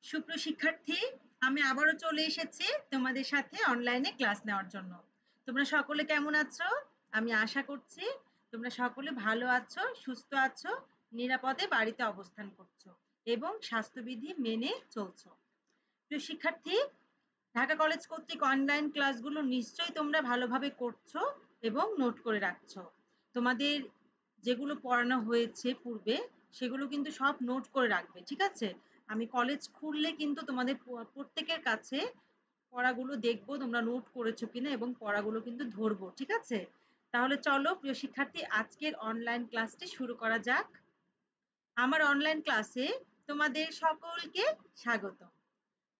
সুপ্রিয় শিক্ষার্থী, আমি আবারও চলে এসেছি তোমাদের সাথে অনলাইনে ক্লাস নেওয়ার জন্য। তোমরা সকলে কেমন আছো? আমি আশা করছি তোমরা সকলে ভালো আছো, সুস্থ আছো, নিরাপদে বাড়িতে অবস্থান করছো এবং স্বাস্থ্যবিধি মেনে চলছো। প্রিয় শিক্ষার্থী, ঢাকা কলেজ কর্তৃক অনলাইন ক্লাসগুলো নিশ্চয়ই তোমরা ভালোভাবে করছো এবং নোট করে রাখছো। তোমাদের যেগুলো পড়ানো হয়েছে পূর্বে সেগুলো কিন্তু সব নোট করে রাখবে, ঠিক আছে? আমি কলেজ খুললে কিন্তু তোমাদের প্রত্যেকের কাছে পড়াগুলো দেখবো তোমরা নোট করেছো কিনা এবং পড়াগুলো কিন্তু ধরবো, ঠিক আছে? তাহলে চলো প্রিয় শিক্ষার্থী, আজকের অনলাইন ক্লাসটি শুরু করা যাক। আমার অনলাইন ক্লাসে তোমাদের সকলকে স্বাগত।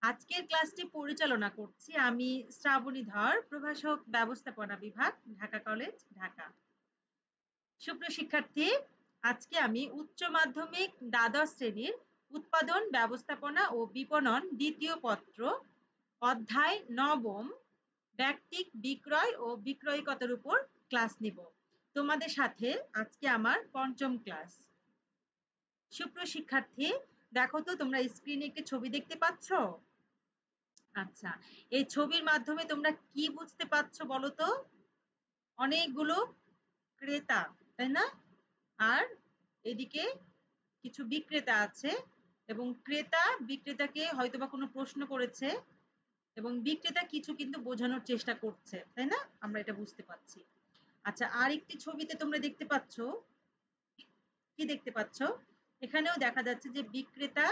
আজকের ক্লাসটি পরিচালনা করছি আমি, শ্রাবণী ধর, প্রভাষক ব্যবস্থাপনা বিভাগ, ঢাকা কলেজ, ঢাকা। সুপ্রিয় শিক্ষার্থী, আজকে আমি উচ্চ মাধ্যমিক দ্বাদশ শ্রেণীর উৎপাদন ব্যবস্থাপনা ও বিপণন দ্বিতীয় পত্র অধ্যায় নবম ব্যক্তিক বিক্রয় ও বিক্রয়িকতার উপর ক্লাস নিব। তোমাদের সাথে আজকে আমার পঞ্চম ক্লাস। সুপ্রিয় শিক্ষার্থী, দেখো তো তোমরা স্ক্রিনে একটি ছবি দেখতে পাচ্ছ? আচ্ছা, এই ছবির মাধ্যমে তোমরা কি বুঝতে পারছো বলো তো? অনেকগুলো ক্রেতা, তাই না? আর এদিকে কিছু বিক্রেতা আছে এবং ক্রেতা বিক্রেতাকে হয়তোবা কোনো প্রশ্ন করেছে এবং বিক্রেতা কিছু কিন্তু বোঝানোর চেষ্টা করছে, তাই না? আমরা এটা বুঝতে পাচ্ছি। আচ্ছা, আরেকটি ছবিতে তোমরা দেখতে পাচ্ছ, কি দেখতে পাচ্ছ? এখানেও দেখা যাচ্ছে যে বিক্রেতা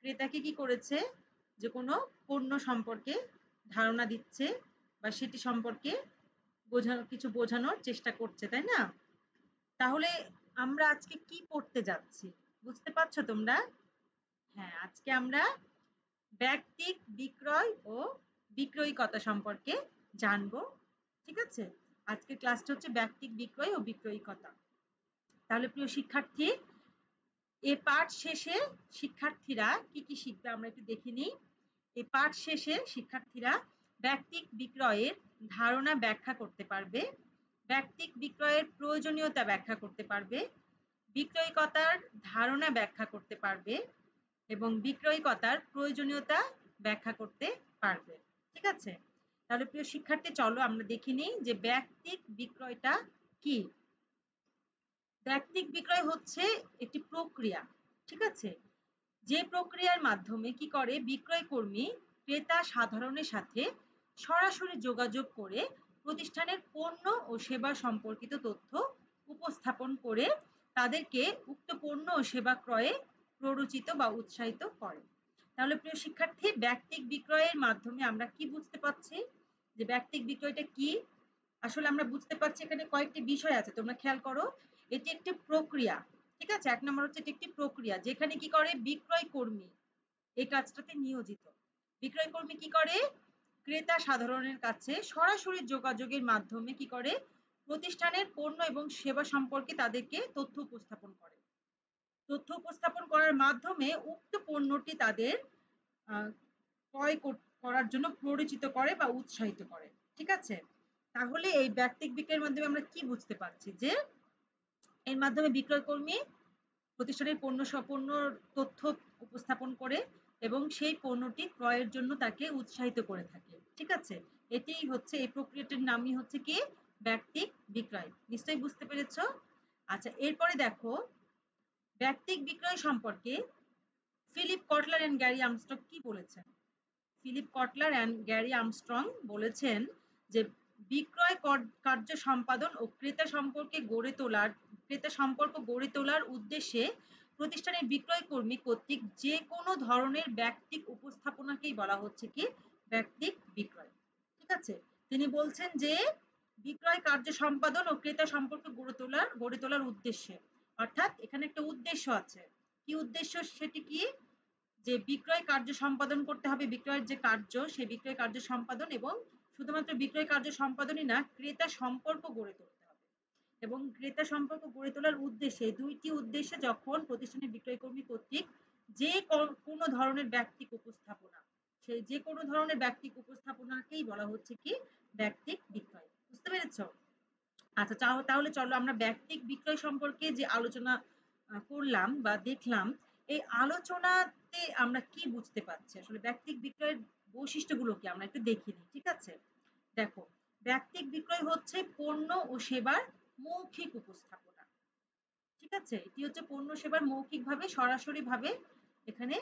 ক্রেতাকে কি করেছে, যে কোনো পণ্য সম্পর্কে ধারণা দিচ্ছে বা সেটি সম্পর্কে কিছু বোঝানোর চেষ্টা করছে, তাই না? তাহলে আমরা আজকে কি পড়তে যাচ্ছি বুঝতে পারছো তোমরা? হ্যাঁ, আজকে আমরা ব্যক্তিক বিক্রয় ও বিক্রয়িকতা সম্পর্কে জানবো, ঠিক আছে? আজকের ক্লাসটা হচ্ছে ব্যক্তিক বিক্রয় ও বিক্রয়িকতা। তাহলে প্রিয় শিক্ষার্থী, এ পাঠ শেষে শিক্ষার্থীরা কি কি শিখবে আমরা একটু দেখে নিই। এই পাঠ শেষে শিক্ষার্থীরা ব্যক্তিক বিক্রয়ের ধারণা ব্যাখ্যা করতে পারবে, ব্যক্তিক বিক্রয়ের প্রয়োজনীয়তা ব্যাখ্যা করতে পারবে, বিক্রয়িকতার ধারণা ব্যাখ্যা করতে পারবে এবং বিক্রয়িকতার প্রয়োজনীয়তা ব্যাখ্যা করতে পারবে, ঠিক আছে? তাহলে প্রিয় শিক্ষার্থী, চলো আমরা দেখে নিই যে ব্যক্তিক বিক্রয়টা কি। ব্যক্তিক বিক্রয় হচ্ছে একটি প্রক্রিয়া, ঠিক আছে? যে প্রক্রিয়ার মাধ্যমে কি করে বিক্রয় কর্মী ক্রেতা সাধারণের সাথে সরাসরি যোগাযোগ করে প্রতিষ্ঠানের পণ্য ও সেবা সম্পর্কিত তথ্য উপস্থাপন করে তাদেরকে উক্ত পণ্য ও সেবা ক্রয়ে প্ররোচিত বা উৎসাহিত করে। তাহলে প্রিয় শিক্ষার্থী, ব্যক্তিক বিক্রয়ের মাধ্যমে আমরা কি বুঝতে পারছি, যে ব্যক্তিক বিক্রয়টা কি? আসলে আমরা বুঝতে পারছি এখানে কয়েকটি বিষয় আছে, তোমরা খেয়াল করো। এটি একটি প্রক্রিয়া, ঠিক আছে? এক নম্বর হচ্ছে এটি একটি প্রক্রিয়া যেখানে কি করে বিক্রয় কর্মী এই কাজটাতে নিয়োজিত। বিক্রয় কর্মী কি করে ক্রেতা সাধারণের কাছে সরাসরি যোগাযোগের মাধ্যমে কি করে প্রতিষ্ঠানের পণ্য এবং সেবা সম্পর্কে তাদেরকে তথ্য উপস্থাপন করে। তথ্য উপস্থাপন করার মাধ্যমে উক্ত পণ্যটি তাদের ক্রয় করার জন্য পরিচিত করে বা উৎসাহিত করে, ঠিক আছে? তাহলে এই ব্যক্তিক বিক্রয়ের মাধ্যমে আমরা কি বুঝতে পারছি, যে এর মাধ্যমে বিক্রয় কর্মী প্রতিষ্ঠানের পণ্য তথ্য উপস্থাপন করে এবং সেই পণ্যটি ক্রয়ের জন্য তাকে উৎসাহিত করে থাকে, ঠিক আছে? এটিই হচ্ছে, এই প্রক্রিয়াটির নামই হচ্ছে কি ব্যক্তিক বিক্রয়। নিশ্চয়ই বুঝতে পেরেছ? আচ্ছা, এরপরে দেখো ব্যক্তিক বিক্রয় সম্পর্কে Philip Kotler and Gary Armstrong কি বলেছেন। Philip Kotler and Gary Armstrong বলেছেন যে বিক্রয় কার্য সম্পাদন ও ক্রেতা সম্পর্ক গড়ে তোলার উদ্দেশ্যে প্রতিষ্ঠানের বিক্রয় কর্মী কর্তৃক যে কোনো ধরনের ব্যক্তিক উপস্থাপনাকেই বলা হচ্ছে কি ব্যক্তিক বিক্রয়, ঠিক আছে? তিনি বলছেন যে বিক্রয় কার্য সম্পাদন ও ক্রেতা সম্পর্ক গড়ে তোলার উদ্দেশ্যে, অর্থাৎ এখানে একটা উদ্দেশ্য আছে। কি উদ্দেশ্য সেটি কি? যে বিক্রয় কার্য সম্পাদন করতে হবে, বিক্রয়ের যে কার্য সেই বিক্রয় কার্য সম্পাদন, এবং শুধুমাত্র বিক্রয় কার্য সম্পাদনই না, ক্রেতা সম্পর্ক গড়ে তুলতে হবে। এবং ক্রেতা সম্পর্ক গড়ে তোলার উদ্দেশ্যে, দুইটি উদ্দেশ্যে যখন প্রতিষ্ঠানের বিক্রয় কর্মী কর্তৃক যে কোনো ধরনের ব্যক্তিক উপস্থাপনা, সেই যে কোনো ধরনের ব্যক্তিক উপস্থাপনাকেই বলা হচ্ছে কি ব্যক্তিক বিক্রয়। বুঝতে পেরেছ? আচ্ছা, তাহলে চলো আমরা ব্যক্তিক বিক্রয় সম্পর্কে যে আলোচনা করলাম বা দেখলাম, এই আলোচনাতে বিক্রয়তে আমরা কি বুঝতে পারছি? আসলে ব্যক্তিক বিক্রয়ের বৈশিষ্ট্যগুলো কি আমরা একটু দেখে নিই। ঠিক আছে? দেখো, ব্যক্তিক বিক্রয় হচ্ছে পণ্য ও সেবার মৌখিক উপস্থাপনা। ঠিক আছে? এটি হচ্ছে পণ্য সেবার মৌখিকভাবে সরাসরিভাবে এখানে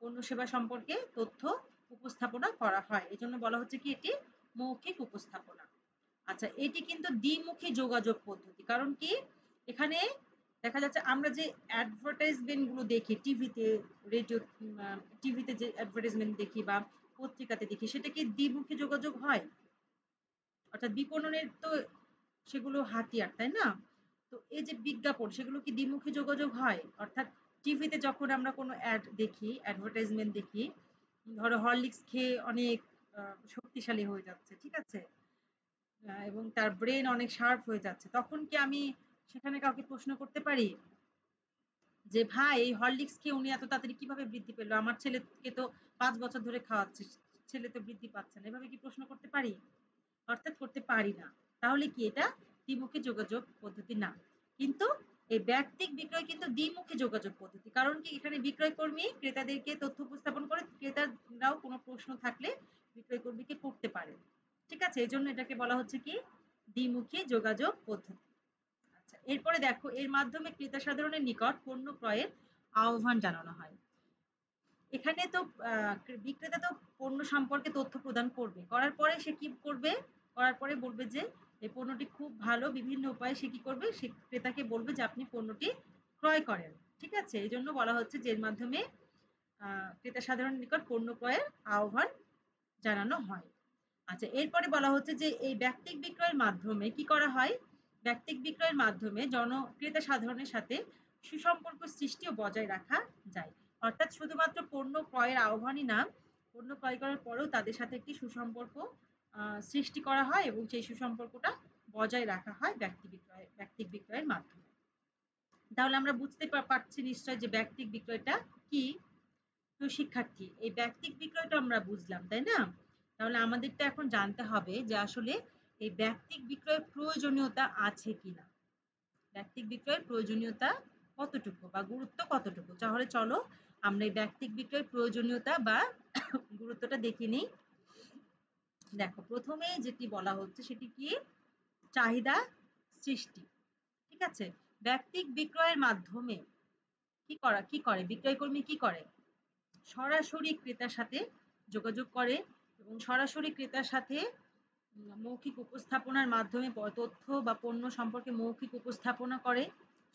পণ্য সেবা সম্পর্কে তথ্য উপস্থাপনা করা হয়। এজন্য বলা হচ্ছে কি এটি মৌখিক উপস্থাপনা। আচ্ছা, এটি কিন্তু দ্বিমুখী যোগাযোগ পদ্ধতি। কারণ কি? এখানে দেখা যাচ্ছে আমরা যে অ্যাডভার্টাইজমেন্ট গুলো দেখি টিভিতে, রেডিও, টিভিতে যে অ্যাডভার্টাইজমেন্ট দেখি বা পত্রিকাতে দেখি সেটা কি দ্বিমুখী যোগাযোগ হয়? অর্থাৎ বিপণনের তো সেগুলো হাতিয়ার, তাই না? তো এই যে বিজ্ঞাপন সেগুলো কি দ্বিমুখী যোগাযোগ হয়? অর্থাৎ টিভিতে যখন আমরা কোনো অ্যাড দেখি, অ্যাডভার্টাইজমেন্ট দেখি, ধরো হরলিক্স খেয়ে অনেক শক্তিশালী হয়ে যাচ্ছে, ঠিক আছে? এবং তার ব্রেন অনেক শার্প হয়ে যাচ্ছে। তখন কি আমি সেখানে কাউকে প্রশ্ন করতে পারি যে, "ভাই এই হরলিক্স খেয়ে উনি এত তাড়াতাড়ি কিভাবে বৃদ্ধি পেল? আমার ছেলেকে তো ৫ বছর ধরে খাওয়াচ্ছি। ছেলে তো বৃদ্ধি পাচ্ছে না।" এভাবে কি প্রশ্ন করতে পারি? অর্থাৎ করতে পারি না। তাহলে কি এটা দ্বিমুখী যোগাযোগ পদ্ধতি না। কিন্তু এই ব্যক্তিক বিক্রয় কিন্তু দ্বিমুখী যোগাযোগ পদ্ধতি। কারণ কি? এখানে বিক্রয় কর্মী ক্রেতাদেরকে তথ্য উপস্থাপন করে, ক্রেতারাও কোনো প্রশ্ন থাকলে বিক্রয় কর্মীকে করতে পারে। ঠিক আছে? এজন্য এটাকে বলা হচ্ছে কি? দ্বিমুখী যোগাযোগ পদ্ধতি। আচ্ছা, এরপরে দেখো এর মাধ্যমে ক্রেতা সাধারণের নিকট পণ্য ক্রয়ের আহ্বান জানানো হয়। এখানে তো বিক্রেতা তো পণ্য সম্পর্কে তথ্য প্রদান করবে। করার পরে সে কি করবে? করার পরে বলবে যে এই পণ্যটি খুব ভালো, বিভিন্ন উপায়ে সে কি করবে? সে ক্রেতাকে বলবে যে আপনি পণ্যটি ক্রয় করেন। ঠিক আছে? এজন্য বলা হচ্ছে যে এর মাধ্যমে ক্রেতা সাধারণের নিকট পণ্য ক্রয়ের আহ্বান জানানো হয়। আচ্ছা, এরপরে বলা হচ্ছে যে এই ব্যক্তিক বিক্রয়ের মাধ্যমে কি করা হয়? ব্যক্তিক বিক্রয়ের মাধ্যমে ক্রেতা সাধারণের সাথে সুসম্পর্ক সৃষ্টি ও বজায় রাখা যায়। অর্থাৎ শুধুমাত্র পণ্য ক্রয়ের আহ্বানই না, পণ্য ক্রয় করার পরেও তাদের সাথে একটি সুসম্পর্ক সৃষ্টি করা হয় এবং সেই সুসম্পর্কটা বজায় রাখা হয় ব্যক্তিক বিক্রয়ের মাধ্যমে। তাহলে আমরা বুঝতে পারছি নিশ্চয় যে ব্যক্তিক বিক্রয়টা কি? তো শিক্ষার্থী, এই ব্যক্তিক বিক্রয়টা আমরা বুঝলাম, তাই না? তাহলে আমাদেরটা এখন জানতে হবে যে আসলে এই ব্যক্তিক বিক্রয়ের প্রয়োজনীয়তা আছে কিনা। ব্যক্তিক বিক্রয়ের প্রয়োজনীয়তা কতটুকু বা গুরুত্ব কতটুকু? তাহলে চলো আমরা এই ব্যক্তিক বিক্রয়ের প্রয়োজনীয়তা বা গুরুত্বটা দেখে নিই। দেখো, প্রথমেই যেটি বলা হচ্ছে সেটি কি? চাহিদা সৃষ্টি। ঠিক আছে? ব্যক্তিক বিক্রয়ের মাধ্যমে কি করে? বিক্রয় কর্মী কি করে? সরাসরি ক্রেতার সাথে যোগাযোগ করে এবং সরাসরি ক্রেতার সাথে মৌখিক উপস্থাপনার মাধ্যমে তথ্য বা পণ্য সম্পর্কে মৌখিক উপস্থাপনা করে।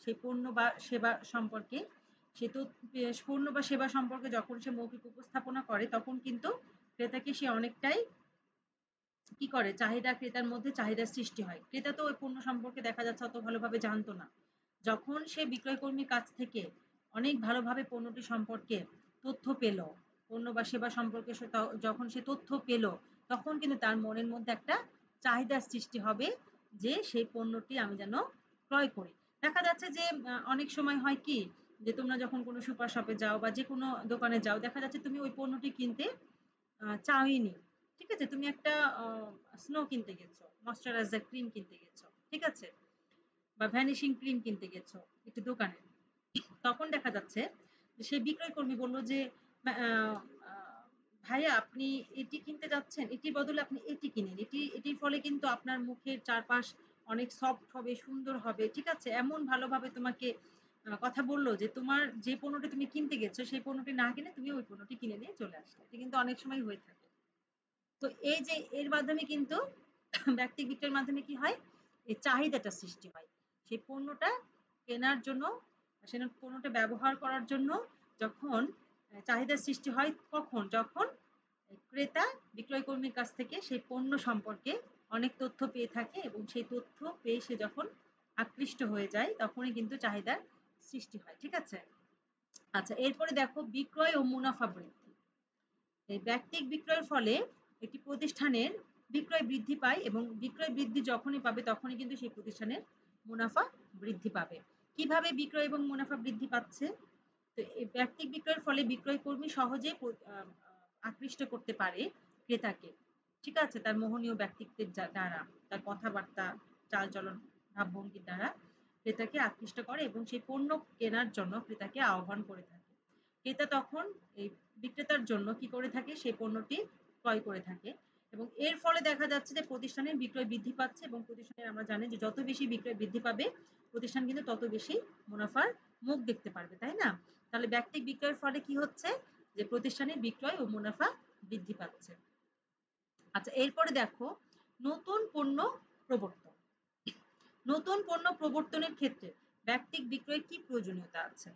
সেই পণ্য বা সেবা সম্পর্কে সে তো পণ্য বা সেবা সম্পর্কে যখন সে মৌখিক উপস্থাপনা করে তখন কিন্তু ক্রেতাকে সে অনেকটাই কি করে? ক্রেতার মধ্যে চাহিদার সৃষ্টি হয়। ক্রেতা তো ওই পণ্য সম্পর্কে দেখা যাচ্ছে অত ভালোভাবে জানতো না। যখন সে বিক্রয় কর্মীর কাছ থেকে অনেক ভালোভাবে পণ্যটি সম্পর্কে তথ্য পেল, পণ্য বা সেবা সম্পর্কে যখন সে তথ্য পেল, তখন কিন্তু তার মনের মধ্যে একটা চাহিদার সৃষ্টি হবে যে সেই পণ্যটি আমি যেন ক্রয় করি। দেখা যাচ্ছে যে অনেক সময় হয় কি? যে তোমরা যখন কোনো সুপার শপে যাও বা যেকোনো দোকানে যাও, দেখা যাচ্ছে তুমি ওই পণ্যটি কিনতে চাওইনি। ঠিক আছে? তুমি একটা আ স্নো কিনতে গেছো, ময়েশ্চারাইজার ক্রিম কিনতে গেছো। ঠিক আছে? বা ভ্যানিশিং ক্রিম কিনতে গেছো একটি দোকানে। তখন দেখা যাচ্ছে যে সেই বিক্রয় কর্মী বলল যে, আ আ "ভাইয়া আপনি এটি কিনতে যাচ্ছেন, এটির বদলে আপনি এটি কিনেন। এটির ফলে কিন্তু আপনার মুখের চারপাশ অনেক সফট হবে, সুন্দর হবে।" ঠিক আছে? এমন ভালোভাবে তোমাকে কথা বলল যে তোমার যে পণ্যটি তুমি কিনতে গেছো সেই পণ্যটি না কিনে তুমি ওই পণ্যটি কিনে নিয়ে চলে আসলে। এটা কিন্তু অনেক সময় হয়ে থাকে। তো এই যে এর মাধ্যমে কিন্তু ব্যক্তিক বিক্রয়ের মাধ্যমে কি হয়? এই চাহিদাটা সৃষ্টি হয়। সেই পণ্যটা কেনার জন্য, সে পণ্যটা ব্যবহার করার জন্য যখন চাহিদার সৃষ্টি হয় কখন? যখন ক্রেতা বিক্রয় কর্মীর কাছ থেকে সেই পণ্য সম্পর্কে অনেক তথ্য পেয়ে থাকে এবং সেই তথ্য পেয়ে সে যখন আকৃষ্ট হয়ে যায় তখনই কিন্তু চাহিদার সৃষ্টি হয়। ঠিক আছে? আচ্ছা, এরপরে দেখো বিক্রয় ও মুনাফা বৃদ্ধি। এই ব্যক্তিক বিক্রয়ের ফলে একটি প্রতিষ্ঠানের বিক্রয় বৃদ্ধি পায় এবং বিক্রয় বৃদ্ধি যখনই পাবে তখনই কিন্তু সেই প্রতিষ্ঠানের মুনাফা বৃদ্ধি পাবে। কিভাবে বিক্রয় এবং মুনাফা বৃদ্ধি পাচ্ছে? তো এই ব্যক্তিক বিক্রয়ের ফলে বিক্রয় কর্মী সহজেই আকৃষ্ট করতে পারে ক্রেতাকে। ঠিক আছে? তার মোহনীয় ব্যক্তিত্বের দ্বারা, তার কথাবার্তা, চালচলন, ভাবভঙ্গির দ্বারা ক্রেতাকে আকৃষ্ট করে এবং সেই পণ্য কেনার জন্য ক্রেতাকে আহ্বান করে থাকে। ক্রেতা তখন এই বিক্রেতার জন্য কি করে থাকে, সেই পণ্যটি ক্রয় করে থাকে এবং এর ফলে দেখা যাচ্ছে যে প্রতিষ্ঠানের বিক্রয় বৃদ্ধি পাচ্ছে এবং প্রতিষ্ঠানের আমরা জানি যে যত বেশি বিক্রয় বৃদ্ধি পাবে প্রতিষ্ঠান কিন্তু তত বেশি মুনাফার মুখ দেখতে পারবে, তাই না? তাহলে ব্যক্তিক বিক্রয়ের ফলে কি হচ্ছে, যে প্রতিষ্ঠানের বিক্রয় ও মুনাফা বৃদ্ধি পাচ্ছে। আচ্ছা, এরপরে দেখো নতুন পণ্য প্রবর্তন। নতুন পণ্য প্রবর্তনের ক্ষেত্রে ব্যক্তিক বিক্রয়ের কি প্রয়োজনীয়তা আছে?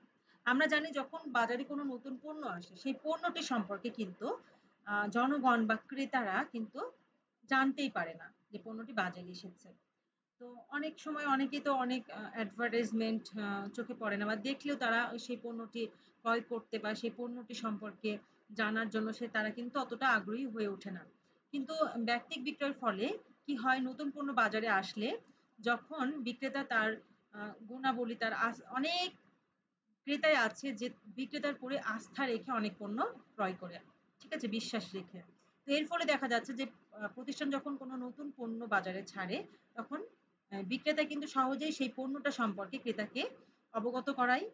আমরা জানি যখন বাজারে কোনো নতুন পণ্য আসে সেই পণ্যটি সম্পর্কে কিন্তু জনগণ বা ক্রেতারা কিন্তু জানতেই পারে না যে পণ্যটি বাজারে এসেছে। তো অনেক সময় অনেকেই তো অনেক অ্যাডভার্টাইজমেন্ট চোখে পড়ে না বা দেখলেও তারা সেই পণ্যটি ক্রয় করতে বা সেই পণ্যটি সম্পর্কে জানার জন্য তারা কিন্তু অতটা আগ্রহী হয়ে ওঠে না। কিন্তু ব্যক্তিক বিক্রয়ের ফলে কি হয়, নতুন পণ্য বাজারে আসলে যখন বিক্রেতা তার গুণাবলী তার অনেক ক্রেতাই আছে যে বিক্রেতার উপরে আস্থা রেখে অনেক পণ্য ক্রয় করে, ঠিক আছে, বিশ্বাস রেখে। তো এর ফলে দেখা যাচ্ছে যে প্রতিষ্ঠান যখন কোনো নতুন পণ্য বাজারে ছাড়ে তখন বিক্রেতা কিন্তু সহজেই সেই পণ্যটা সম্পর্কে ক্রেতাকে অবগত করায়,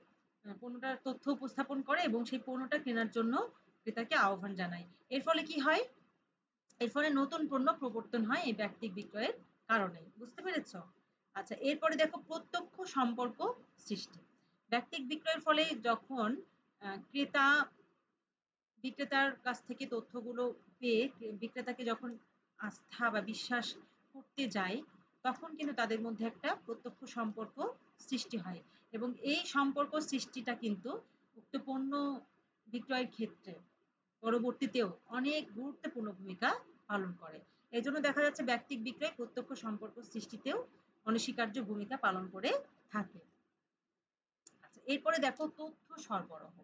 পণ্যটার তথ্য উপস্থাপন করে এবং সেই পণ্যটা কেনার জন্য ক্রেতাকে আহ্বান জানায়। এর ফলে কি হয়, এর ফলে নতুন পণ্য প্রবর্তন হয় এই ব্যক্তিক বিক্রয়ের কারণে। বুঝতে পেরেছ? আচ্ছা, এরপরে দেখো প্রত্যক্ষ সম্পর্ক সৃষ্টি। ব্যক্তিক বিক্রয়ের ফলে যখন ক্রেতা বিক্রেতার কাছ থেকে তথ্যগুলো পেয়ে বিক্রেতাকে যখন আস্থা বা বিশ্বাস করতে যায় তখন কিন্তু তাদের মধ্যে একটা প্রত্যক্ষ সম্পর্ক সৃষ্টি হয় এবং এই সম্পর্ক সৃষ্টিটা কিন্তু উক্ত পণ্য বিক্রয়ের ক্ষেত্রে পরবর্তীতেও অনেক গুরুত্বপূর্ণ ভূমিকা পালন করে। এজন্য দেখা যাচ্ছে ব্যক্তিক বিক্রয় প্রত্যক্ষ সম্পর্ক সৃষ্টিতেও অনস্বীকার্য ভূমিকা পালন করে থাকে। আচ্ছা, এরপরে দেখো তথ্য সরবরাহ।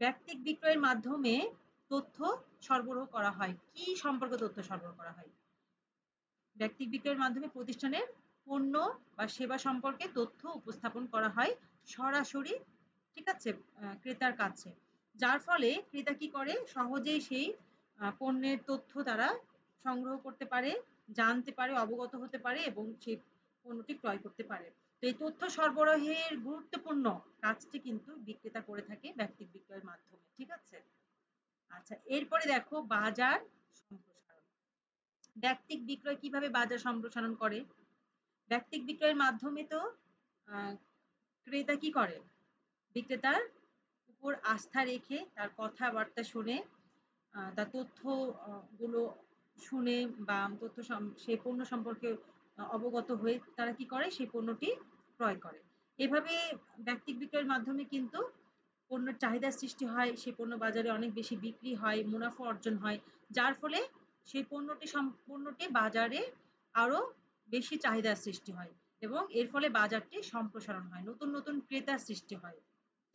ব্যক্তিক বিক্রয়ের মাধ্যমে তথ্য সরবরাহ করা হয়। কি সম্পর্কে তথ্য সরবরাহ করা হয়? ব্যক্তিক বিক্রয়ের মাধ্যমে প্রতিষ্ঠানের পণ্য বা সেবা সম্পর্কে তথ্য উপস্থাপন করা হয় সরাসরি, ঠিক আছে, ক্রেতার কাছে। যার ফলে ক্রেতা কি করে, সহজেই সেই পণ্যের তথ্য তারা সংগ্রহ করতে পারে, জানতে পারে, অবগত হতে পারে এবং সেই পণ্যটি ক্রয় করতে পারে। তো এই তথ্য সরবরাহের গুরুত্বপূর্ণ কাজটি কিন্তু বিক্রেতা করে থাকে ব্যক্তিক বিক্রয়ের মাধ্যমে, ঠিক আছে? আচ্ছা, এরপরে দেখো বাজার সম্প্রসারণ। ব্যক্তিক বিক্রয় কিভাবে বাজার সম্প্রসারণ করে? ব্যক্তিক বিক্রয়ের মাধ্যমে তো আহ, ক্রেতা কি করে, বিক্রেতার উপর আস্থা রেখে তার কথাবার্তা শুনে তার তথ্য গুলো শুনে বা তথ্য সেই পণ্য সম্পর্কে অবগত হয়ে তারা কি করে, সেই পণ্যটি ক্রয় করে। এভাবে ব্যক্তিক বিক্রয়ের মাধ্যমে কিন্তু পণ্যের চাহিদার সৃষ্টি হয়, সেই পণ্য বাজারে অনেক বেশি বিক্রি হয়, মুনাফা অর্জন হয়, যার ফলে সেই পণ্যটি বাজারে আরো বেশি চাহিদার সৃষ্টি হয় এবং এর ফলে বাজারটি সম্প্রসারণ হয়, নতুন নতুন ক্রেতার সৃষ্টি হয়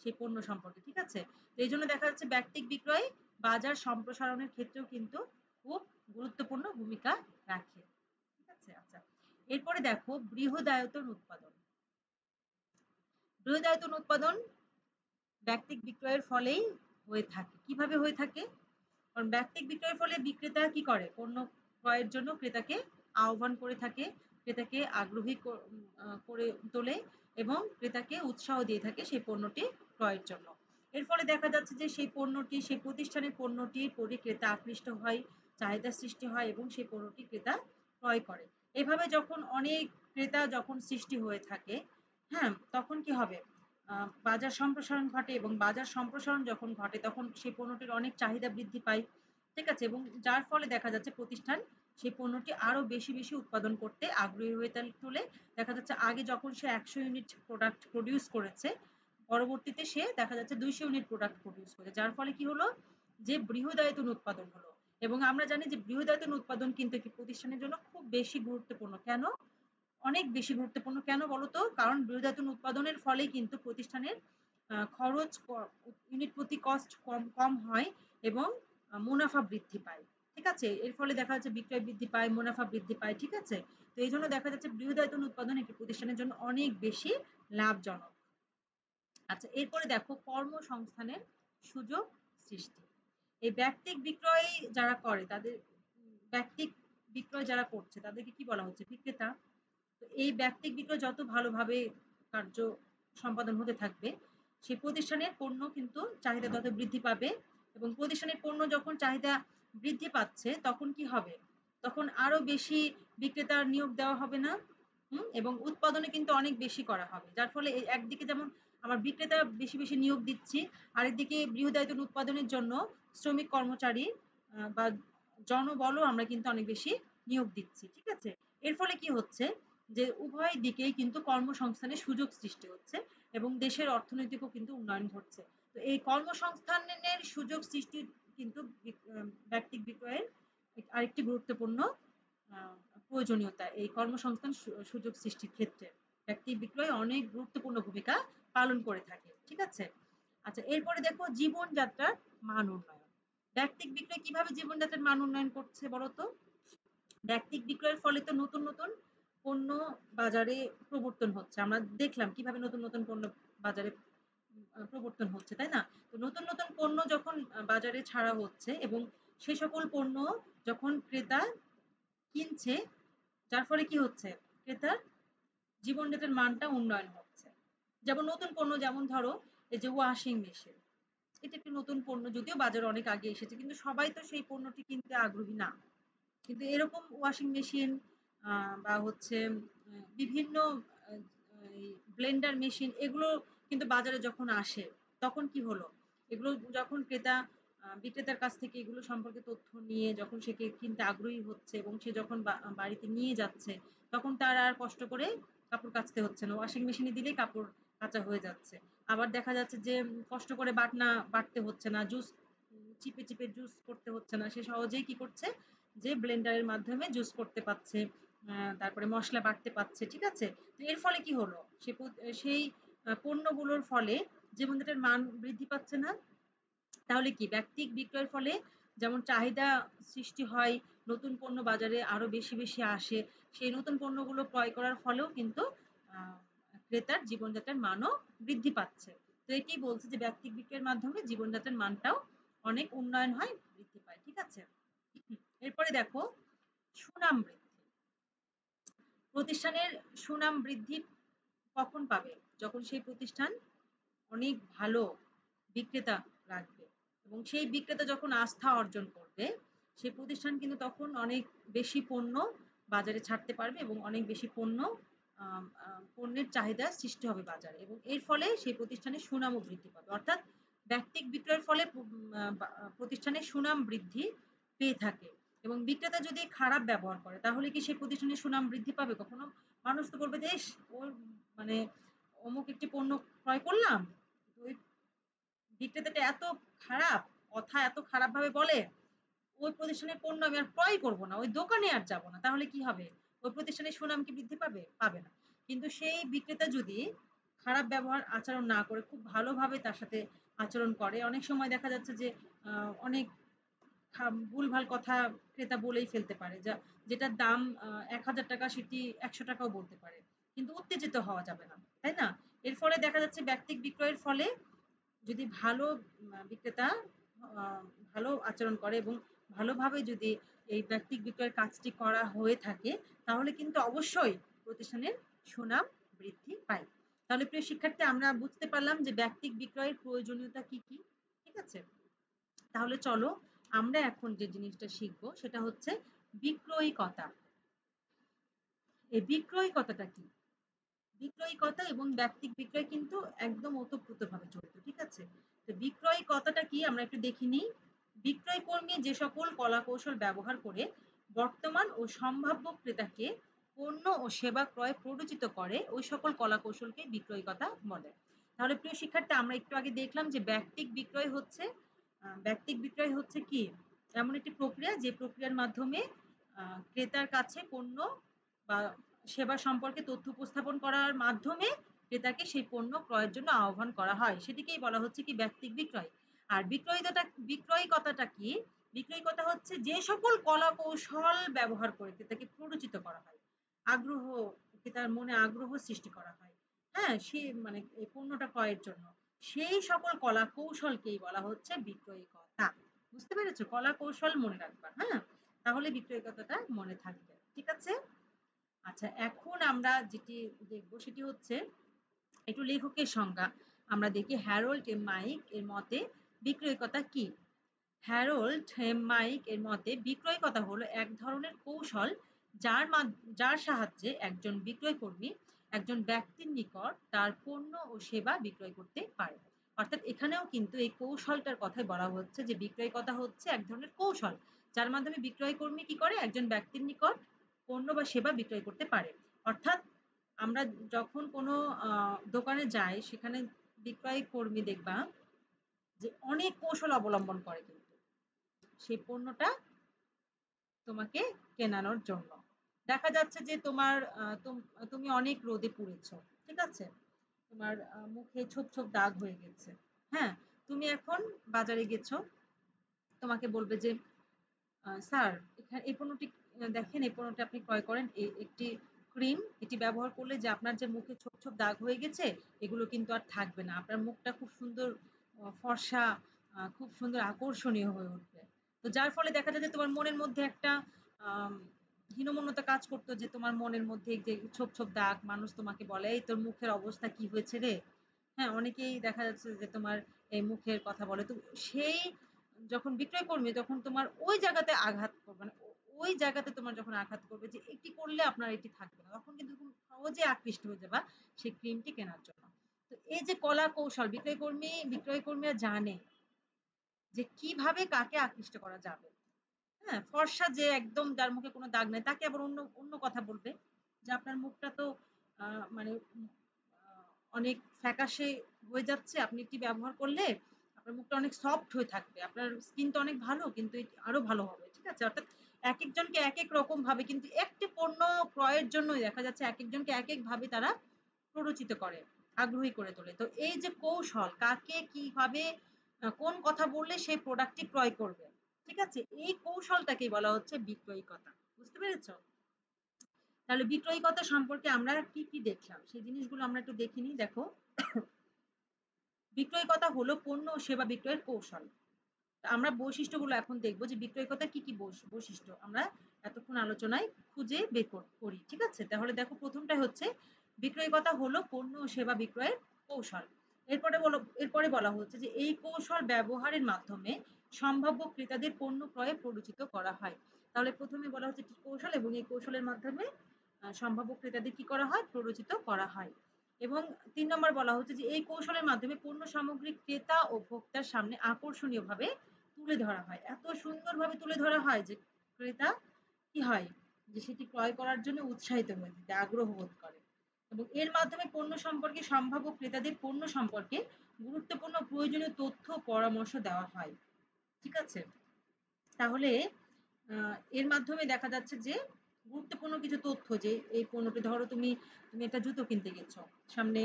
সেই পণ্য সম্পর্কে, ঠিক আছে? তো এই জন্য দেখা যাচ্ছে ব্যক্তিক বিক্রয় বাজার সম্প্রসারণের ক্ষেত্রেও কিন্তু খুব গুরুত্বপূর্ণ ভূমিকা রাখে, ঠিক আছে? আচ্ছা, এরপরে দেখো বৃহদায়তন উৎপাদন। বৃহদায়তন উৎপাদন ব্যক্তিক বিক্রয়ের ফলেই হয়ে থাকে। কিভাবে হয়ে থাকে? কারণ ব্যক্তিক বিক্রয়ের ফলে বিক্রেতা কি করে, পণ্য ক্রয়ের জন্য ক্রেতাকে আহ্বান করে থাকে, ক্রেতাকে আগ্রহী করে তোলে এবং ক্রেতাকে উৎসাহ দিয়ে থাকে সেই পণ্যটি ক্রয়ের জন্য। এর ফলে দেখা যাচ্ছে যে সেই পণ্যটি, সেই প্রতিষ্ঠানের পণ্যটির প্রতি ক্রেতা আকৃষ্ট হয়, চাহিদা সৃষ্টি হয় এবং সেই পণ্যটি ক্রেতা ক্রয় করে। এভাবে যখন অনেক ক্রেতা যখন সৃষ্টি হয়ে থাকে, হ্যাঁ, তখন কি হবে, বাজার সম্প্রসারণ ঘটে এবং বাজার সম্প্রসারণ যখন ঘটে তখন সেই পণ্যটির অনেক চাহিদা বৃদ্ধি পায়, ঠিক আছে, এবং যার ফলে দেখা যাচ্ছে প্রতিষ্ঠান সেই পণ্যটি আরো বেশি বেশি উৎপাদন করতে আগ্রহী হয়ে তোলে। দেখা যাচ্ছে আগে যখন সে ১০০ ইউনিট প্রোডাক্ট প্রডিউস করেছে পরবর্তীতে সে দেখা যাচ্ছে ২০০ ইউনিট প্রোডাক্ট প্রডিউস করে, যার ফলে কি হলো, যে বৃহদায়তন উৎপাদন হলো। এবং আমরা জানি যে বৃহদায়তন উৎপাদন কিন্তু একটি প্রতিষ্ঠানের জন্য খুব বেশি গুরুত্বপূর্ণ। কেন? অনেক বেশি গুরুত্বপূর্ণ কেন বলতো? কারণ বৃহদায়তন উৎপাদনের ফলে কিন্তু প্রতিষ্ঠানের খরচ ইউনিট প্রতি কস্ট কম কম হয় এবং মুনাফা বৃদ্ধি পায়, ঠিক আছে? এর ফলে দেখা যাচ্ছে বিক্রয় বৃদ্ধি পায়, মুনাফা বৃদ্ধি পায়, ঠিক আছে? তো এই জন্য দেখা যাচ্ছে বৃহদায়তন উৎপাদন একটি প্রতিষ্ঠানের জন্য অনেক বেশি লাভজনক। আচ্ছা, এরপরে দেখো কর্মসংস্থানের সুযোগ সৃষ্টি। এই ব্যক্তিক বিক্রয় যারা করে তাদের ব্যক্তিক বিক্রয় যারা করছে তাদেরকে কি বলা হচ্ছে, বিক্রেতা। তো এই ব্যক্তিক বিক্রয় যত ভালোভাবে কার্য সম্পাদন হতে থাকবে সেই প্রতিষ্ঠানের পণ্য কিন্তু চাহিদা তত বৃদ্ধি পাবে এবং প্রতিষ্ঠানের পণ্য যখন চাহিদা বৃদ্ধি পাচ্ছে তখন কি হবে? তখন আরো বেশি বিক্রেতার নিয়োগ দেওয়া হবে না? এবং উৎপাদনে কিন্তু অনেক বেশি করা হবে। যার ফলে একদিকে যেমন আমার বিক্রেতা বেশি, বেশি নিয়োগ দিচ্ছি, আরেকদিকে বৃহদায়তন উৎপাদনের জন্য শ্রমিক কর্মচারী বা জনবলও আমরা কিন্তু অনেক বেশি নিয়োগ দিচ্ছি। ঠিক আছে? এর ফলে কি হচ্ছে? যে উভয় দিকেই কিন্তু কর্মসংস্থানের সুযোগ সৃষ্টি হচ্ছে এবং দেশের অর্থনৈতিকও কিন্তু উন্নয়ন ঘটছে। তো এই কর্মসংস্থানের সুযোগ সৃষ্টির কিন্তু ব্যক্তিক বিক্রয়ের আরেকটি গুরুত্বপূর্ণ আ প্রয়োজনীয়তা। এই কর্মসংস্থান সুযোগ সৃষ্টির ক্ষেত্রে ব্যক্তি বিক্রয় অনেক গুরুত্বপূর্ণ ভূমিকা পালন করে থাকে। ঠিক আছে? আচ্ছা, এরপরে দেখো জীবনযাত্রার মান উন্নয়ন। ব্যক্তিক বিক্রয় কিভাবে জীবনযাত্রার মান উন্নয়ন করছে বলো তো? ব্যক্তিক বিক্রয়ের ফলে তো নতুন, নতুন পণ্য বাজারে প্রবর্তন হচ্ছে। আমরা দেখলাম কিভাবে নতুন, নতুন পণ্য বাজারে প্রবর্তন হচ্ছে, তাই না? তো নতুন, নতুন পণ্য যখন বাজারে ছাড়া হচ্ছে এবং সে সকল পণ্য যখন ক্রেতা কিনছে, যার ফলে কি হচ্ছে? ক্রেতার জীবনযাত্রার মানটা উন্নয়ন হচ্ছে। যেমন নতুন পণ্য যেমন ধরো এই যে ওয়াশিং মেশিন। এটা একটি নতুন পণ্য যদিও বাজারে অনেক আগে এসেছে কিন্তু সবাই তো সেই পণ্যটি কিনতে আগ্রহী না। কিন্তু এরকম ওয়াশিং মেশিন বা হচ্ছে বিভিন্ন আ এই ব্লেন্ডার মেশিন এগুলো কিন্তু বাজারে যখন আসে তখন কি হলো? এগুলো যখন ক্রেতা বিক্রেতার কাছ থেকে এগুলো সম্পর্কে তথ্য নিয়ে যখন সে কিনতে আগ্রহী হচ্ছে এবং সে যখন বাড়িতে নিয়ে যাচ্ছে তখন তার আর কষ্ট করে কাপড় কাচতে হচ্ছে না। ওয়াশিং মেশিনে দিলেই কাপড় কাচা হয়ে যাচ্ছে। আবার দেখা যাচ্ছে যে কষ্ট করে বাটনা বাটতে হচ্ছে না। জুস চিপে, চিপে জুস করতে হচ্ছে না। সে সহজেই কি করছে? যে ব্লেন্ডারের মাধ্যমে জুস করতে পারছে, তারপরে মসলা বাটতে পারছে। ঠিক আছে? তো এর ফলে কি হলো? সেই পণ্যগুলোর ফলে জীবনযাত্রার মান বৃদ্ধি পাচ্ছে না? তাহলে কি ব্যক্তিক বিক্রয়ের ফলে যেমন চাহিদা সৃষ্টি হয়, নতুন পণ্য বাজারে আরো বেশি, বেশি আসে। সেই নতুন পণ্যগুলো ক্রয় করার ফলেও কিন্তু আ ক্রেতার জীবনযাত্রার মানও বৃদ্ধি পাচ্ছে। তো একেই বলছি যে ব্যক্তিক বিক্রয়ের মাধ্যমে জীবনযাত্রার মানটাও অনেক উন্নয়ন হয়, বৃদ্ধি পায়। ঠিক আছে? এরপরে দেখো সুনাম বৃদ্ধি। প্রতিষ্ঠানের সুনাম বৃদ্ধি কখন পাবে? যখন সেই প্রতিষ্ঠান অনেক ভালো বিক্রেতা রাখবে এবং সেই বিক্রেতা যখন আস্থা অর্জন করবে, সেই প্রতিষ্ঠান কিন্তু তখন অনেক বেশি পণ্য বাজারে ছাড়তে পারবে এবং অনেক বেশি পণ্য পণ্যের চাহিদা সৃষ্টি হবে বাজারে এবং এর ফলে সেই প্রতিষ্ঠানের সুনামও বৃদ্ধি পাবে। অর্থাৎ ব্যক্তিক বিক্রয়ের ফলে প্রতিষ্ঠানের সুনাম বৃদ্ধি পেয়ে থাকে এবং বিক্রেতা যদি খারাপ ব্যবহার করে তাহলে কি সেই প্রতিষ্ঠানের সুনাম বৃদ্ধি পাবে কখনো? মানুষ তো বলবে যে, "ইস! ওর মানে অমুক একটি পণ্য ক্রয় করলাম। ওই বিক্রেতাটা এত খারাপ, কথা এত খারাপভাবে বলে, ওই প্রতিষ্ঠানের পণ্য আমি আর ক্রয় করব না। ওই দোকানে আর যাব না।" তাহলে কি হবে? ওই প্রতিষ্ঠানের সুনাম কি বৃদ্ধি পাবে? পাবে না। কিন্তু সেই বিক্রেতা যদি খারাপ ব্যবহার আচরণ না করে খুব ভালোভাবে তার সাথে আচরণ করে, অনেক সময় দেখা যাচ্ছে যে অনেক ভুলভাল কথা ক্রেতা বলেই ফেলতে পারে। যেটার দাম ৳১,০০০ সেটি ৳১০০ ও বলতে পারে। কিন্তু উত্তেজিত হওয়া যাবে না। তাই না? এর ফলে দেখা যাচ্ছে ব্যক্তিক বিক্রয়ের ফলে যদি ভালো বিক্রেতা আ ভালো আচরণ করে এবং ভালোভাবে যদি এই ব্যক্তিক বিক্রয়ের কাজটি করা হয়ে থাকে, তাহলে কিন্তু অবশ্যই প্রতিষ্ঠানের সুনাম বৃদ্ধি পায়। তাহলে প্রিয় শিক্ষার্থী আমরা বুঝতে পারলাম যে ব্যক্তিক বিক্রয়ের প্রয়োজনীয়তা কি, কি? ঠিক আছে? তাহলে চলো আমরা এখন যে জিনিসটা শিখবো সেটা হচ্ছে বিক্রয়িকতা। এই বিক্রয়িকতাটা কি? বিক্রয়িকতা এবং ব্যক্তিক বিক্রয় কিন্তু একদম ওতপ্রোতভাবে জড়িত। ঠিক আছে? তো বিক্রয়িকতাটা কি আমরা একটু দেখে নিই। বিক্রয় কর্মী যে সকল কলাকৌশল ব্যবহার করে বর্তমান ও সম্ভাব্য ক্রেতাকে পণ্য ও সেবা ক্রয়ে প্ররোচিত করে ওই সকল কলাকৌশলকে বিক্রয়িকতা বলে। তাহলে প্রিয় শিক্ষার্থী আমরা একটু আগে দেখলাম যে ব্যক্তিক বিক্রয় হচ্ছে কি? এমন একটি প্রক্রিয়া যে প্রক্রিয়ার মাধ্যমে ক্রেতার কাছে পণ্য বা সেবা সম্পর্কে তথ্য উপস্থাপন করার মাধ্যমে ক্রেতাকে সেই পণ্য ক্রয়ের জন্য আহ্বান করা হয়। সেটিকেই বলা হচ্ছে কি ব্যক্তিক বিক্রয়। আর বিক্রয়িকতাটা কি? বিক্রয়িকতা হচ্ছে যে সকল কলা কৌশল ব্যবহার করে ক্রেতাকে প্ররোচিত করা হয়। আগ্রহ ক্রেতার মনে আগ্রহ সৃষ্টি করা হয়। হ্যাঁ? সে মানে এই পণ্যটা ক্রয়ের জন্য। সেই সকল কলা কৌশলকেই বলা হচ্ছে বিক্রয়িকতা। বুঝতে পেরেছো? কলা কৌশল মনে রাখবা। হ্যাঁ? তাহলে বিক্রয়িকতাটা মনে থাকবে। ঠিক আছে? আচ্ছা এখন আমরা যেটি দেখব সেটি হচ্ছে একটু লেখকের সংজ্ঞা। আমরা দেখি হ্যারোল্ড এম মাইক এর মতে বিক্রয়কতা কি? হ্যারোল্ড হেম মাইক এর মতে বিক্রয়কতা হলো এক ধরনের কৌশল যার সাহায্যে একজন বিক্রয়কর্মী একজন ব্যক্তির নিকট তার পণ্য ও সেবা বিক্রয় করতে পারে। অর্থাৎ এখানেও কিন্তু এই কৌশলটার কথাই বলা হচ্ছে যে বিক্রয়কতা হচ্ছে এক ধরনের কৌশল যার মাধ্যমে বিক্রয়কর্মী কি করে একজন ব্যক্তির নিকট পণ্য বা সেবা বিক্রয় করতে পারে। অর্থাৎ আমরা যখন কোনো দোকানে যাই সেখানে বিক্রয় কর্মী দেখবা যে অনেক কৌশল অবলম্বন করে কিন্তু সেই পণ্যটা তোমাকে কেনানোর জন্য। দেখা যাচ্ছে যে তোমার তুমি অনেক রোদে পুড়েছো, ঠিক আছে? তোমার মুখে ছোপ ছোপ দাগ হয়ে গেছে। হ্যাঁ, তুমি এখন বাজারে গেছো, তোমাকে বলবে যে স্যার এখানে এই পণ্যটি দেখেন, এই পণ্যটি আপনি ক্রয় করেন, একটি ক্রিম, এটি ব্যবহার করলে যে আপনার যে মুখে ছোপ ছোপ দাগ হয়ে গেছে এগুলো কিন্তু আর থাকবে না, আপনার মুখটা খুব সুন্দর ফর্সা, খুব সুন্দর আকর্ষণীয় হয়ে উঠবে। তো যার ফলে দেখা যায় যে তোমার মনের মধ্যে একটা আম, হীনমন্যতা কাজ করতো যে তোমার মনের মধ্যে যে ছোপ ছোপ দাগ, মানুষ তোমাকে বলে এই তোর মুখের অবস্থা কি হয়েছে রে। হ্যাঁ, অনেকেই দেখা যাচ্ছে যে তোমার এই মুখের কথা বলে। তো সেই যখন বিক্রয় করবে তখন তোমার ওই জায়গাতে আঘাত করবে, মানে ওই জায়গাতে তোমার যখন আঘাত করবে যে এটি করলে আপনার এটি থাকবে না, তখন কিন্তু তুমি সহজে আকৃষ্ট হয়ে যাবা সেই ক্রিমটি কেনার জন্য। তো এই যে কলা কৌশল বিক্রয়কর্মীরা জানে যে কিভাবে কাকে আকৃষ্ট করা যাবে। হ্যাঁ, ফর্সা যে একদম যার মুখে কোনো দাগ নেই তাকে আবার অন্য অন্য কথা বলবে যে আপনার মুখটা তো মানে অনেক ফ্যাকাশে হয়ে যাচ্ছে, আপনি এটি ব্যবহার করলে আপনার মুখটা অনেক সফট হয়ে থাকবে, আপনার স্কিনটা অনেক ভালো কিন্তু এটি আরো ভালো হবে, ঠিক আছে? অর্থাৎ এক একজনকে এক এক রকম ভাবে কিন্তু একটি পণ্য ক্রয়ের জন্যই দেখা যাচ্ছে এক একজনকে এক এক ভাবে তারা প্ররোচিত করে, আগ্রহী করে তোলে। তো এই যে কৌশল কাকে কিভাবে কোন কথা বললে সেই প্রোডাক্টটি ক্রয় করবে, ঠিক আছে, এই কৌশলটাকেই বলা হচ্ছে বিক্রয়িকতা। বুঝতে পেরেছো? তাহলে বিক্রয়িকতা সম্পর্কে আমরা কি কি দেখলাম সেই জিনিসগুলো আমরা একটু দেখে নিই। দেখো, বিক্রয়িকতা হলো পণ্য ও সেবা বিক্রয়ের কৌশল। আমরা বৈশিষ্ট্যগুলো এখন দেখবো যে বিক্রয়িকতার কি কি বৈশিষ্ট্য আমরা এতক্ষণ আলোচনায় খুঁজে বের করি, ঠিক আছে? তাহলে দেখো, প্রথমটা হচ্ছে বিক্রয়িকতা হলো পণ্য ও সেবা বিক্রয়ের কৌশল। এরপরে বলা হচ্ছে যে এই কৌশল ব্যবহারের মাধ্যমে সম্ভাব্য ক্রেতাদের পণ্য ক্রয়ে প্ররোচিত করা হয়। তাহলে প্রথমে বলা হচ্ছে একটি কৌশল এবং এই কৌশলের মাধ্যমে সম্ভাব্য ক্রেতাদের কি করা হয়, প্ররোচিত করা হয়। এবং ৩ নম্বর বলা হচ্ছে যে এই কৌশলের মাধ্যমে পণ্য সামগ্রী ক্রেতা ও ভোক্তার সামনে আকর্ষণীয়ভাবে তুলে ধরা হয়। এত সুন্দরভাবে তুলে ধরা হয় যে ক্রেতা কি হয় যে সেটি ক্রয় করার জন্য উৎসাহিত হয়ে যেতে আগ্রহ বোধ করে। এবং এর মাধ্যমে পণ্য সম্পর্কে সম্ভাব্য ক্রেতাদের পণ্য সম্পর্কে গুরুত্বপূর্ণ প্রয়োজনীয় তথ্য ও পরামর্শ দেওয়া হয়, ঠিক আছে? তাহলে এর মাধ্যমে দেখা যাচ্ছে যে গুরুত্বপূর্ণ কিছু তথ্য, যে এই পণ্যটি ধরো তুমি তুমি একটা জুতো কিনতে গেছো, সামনে